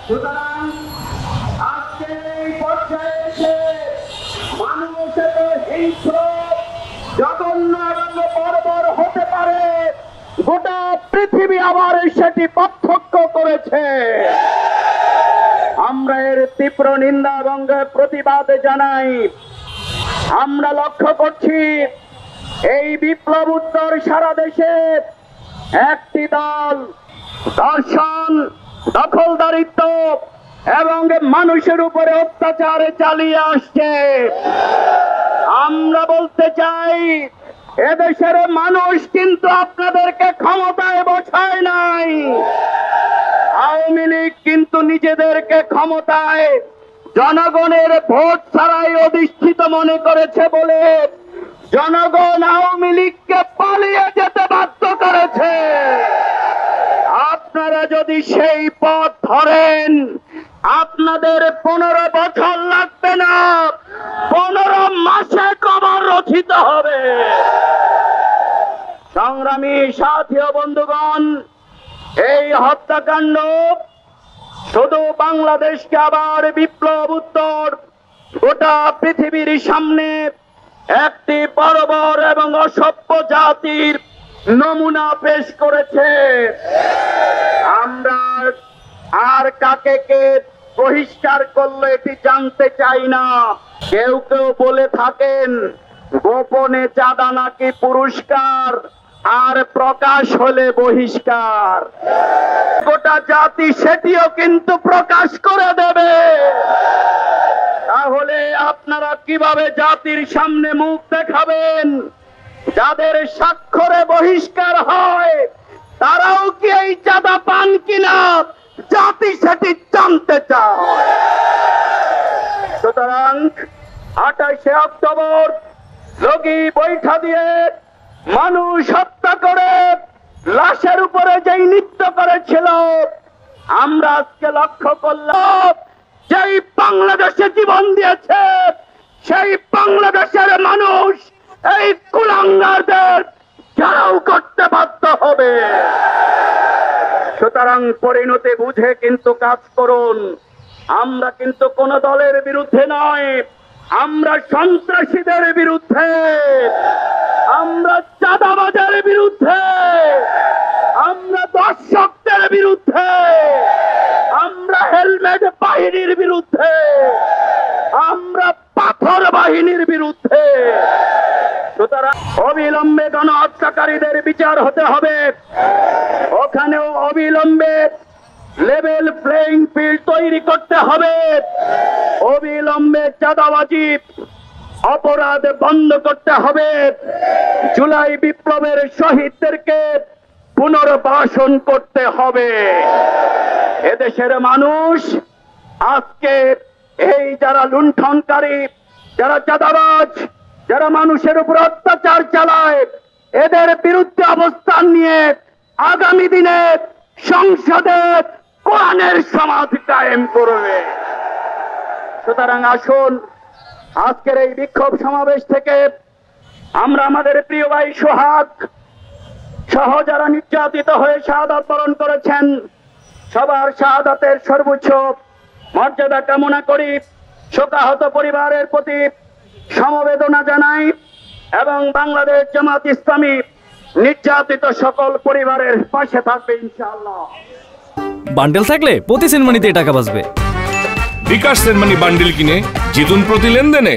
সুতরাং আজকে এই পর্যায়ে এসে মানুষ এত হিংস্র, জঘন্য এবং বর্বর হতে পারে, গোটা পৃথিবী আবার সেটি পার্থক্য করেছে। আমরা এর তীব্র নিন্দা এবং প্রতিবাদ জানাই। আমরা লক্ষ্য করছি এই বিপ্লব উত্তর সারা দেশে একটি দল দর্শন, দখলদারিত্ব এবং মানুষের উপরে অত্যাচার চালিয়ে আসছে। আমরা বলতে চাই, এদেশের মানুষ কিন্তু আপনাদেরকে ক্ষমতায় বসায় নাই। আওয়ামী লীগ কিন্তু নিজেদেরকে ক্ষমতায় জনগণের ভোট ছাড়াই অধিষ্ঠিত মনে করেছে বলে জনগণ আওয়ামী লীগকে পালিয়ে যেতে বাধ্য করেছে। আপনারা যদি সেই পথ ধরেন, আপনাদের 15 বছর লাগবে না, 15 মাসে কবর রচিত হবে। সংগ্রামী সাথী ও বন্ধুগণ, এই হত্যাকাণ্ড শুধু বাংলাদেশকে আবার বিপ্লব উত্তর গোটা পৃথিবীর সামনে একটি বর্বর এবং অসভ্য জাতির নমুনা পেশ করেছে। আমরা আর কাকে কে বহিষ্কার করলো এটি জানতে চাই না। কেউ কেউ বলে থাকেন গোপনে চাঁদা নাকি পুরস্কার, আর প্রকাশ হলে বহিষ্কার। গোটা জাতি সেটিও কিন্তু প্রকাশ করে দেবে। তাহলে আপনারা কিভাবে জাতির সামনে মুখ দেখাবেন? যাদের স্বাক্ষরে বহিষ্কার হয় তারাও কি এই চাঁদা পান কিনা জাতি সেটি জানতে চায়। সুতরাং 28 অক্টোবর লগি বৈঠা দিয়ে মানুষ হত্যা করে লাশের উপরে যেই নৃত্য করেছিল, আমরা আজকে লক্ষ্য করলাম যেই বাংলাদেশে জীবন দিয়েছে সেই বাংলাদেশের মানুষ এই কুলাঙ্গারদের ঘেরাও করতে বাধ্য হবে। সুতরাং পরিণতি বুঝে কিন্তু কাজ করুন। আমরা কিন্তু কোন দলের বিরুদ্ধে নয়, আমরা সন্ত্রাসীদের বিরুদ্ধে, আমরা চাঁদাবাজের বিরুদ্ধে, আমরা দর্শকদের বিরুদ্ধে, আমরা হেলমেট বাহিনীর বিরুদ্ধে, আমরা পাথর বাহিনীর বিরুদ্ধে। সুতরাং অবিলম্বে গণহত্যাকারীদের বিচার হতে হবে। ওখানেও অবিলম্বে লেভেল প্লেইং ফিল্ড তৈরি করতে হবে। অবিলম্বে চাঁদাবাজি অপরাধ বন্ধ করতে হবে। জুলাই বিপ্লবের শহীদদেরকে পুনর্বাসন করতে হবে। এদেশের মানুষ আজকে এই যারা লুণ্ঠনকারী, যারা চাঁদাবাজ, যারা মানুষের উপর অত্যাচার চালায়, এদের বিরুদ্ধে অবস্থান নিয়ে আগামী দিনে সংসদে কোরআনের সমাজ কায়েম করবে। সুতরাং আসুন আজকের এই বিক্ষোভ সমাবেশ থেকে আমরা আমাদের প্রিয় ভাই সোহাগ সহ যারা নির্যাতিত হয়ে শাহাদাত বরণ করেছেন সবার শাহাদাতের সর্বোচ্চ মর্যাদা কামনা করি। শোকাহত পরিবারের প্রতি সমবেদনা জানাই এবং বাংলাদেশ জামাত ইসলামী নির্যাতিত সকল পরিবারের পাশে থাকবে ইনশাআল্লাহ। বান্ডেল থাকলে প্রতি সেনমানিতে টাকা বাঁচবে। বিকাশ সেনমানি বান্ডেল কিনে জিতুন প্রতি লেনদেনে।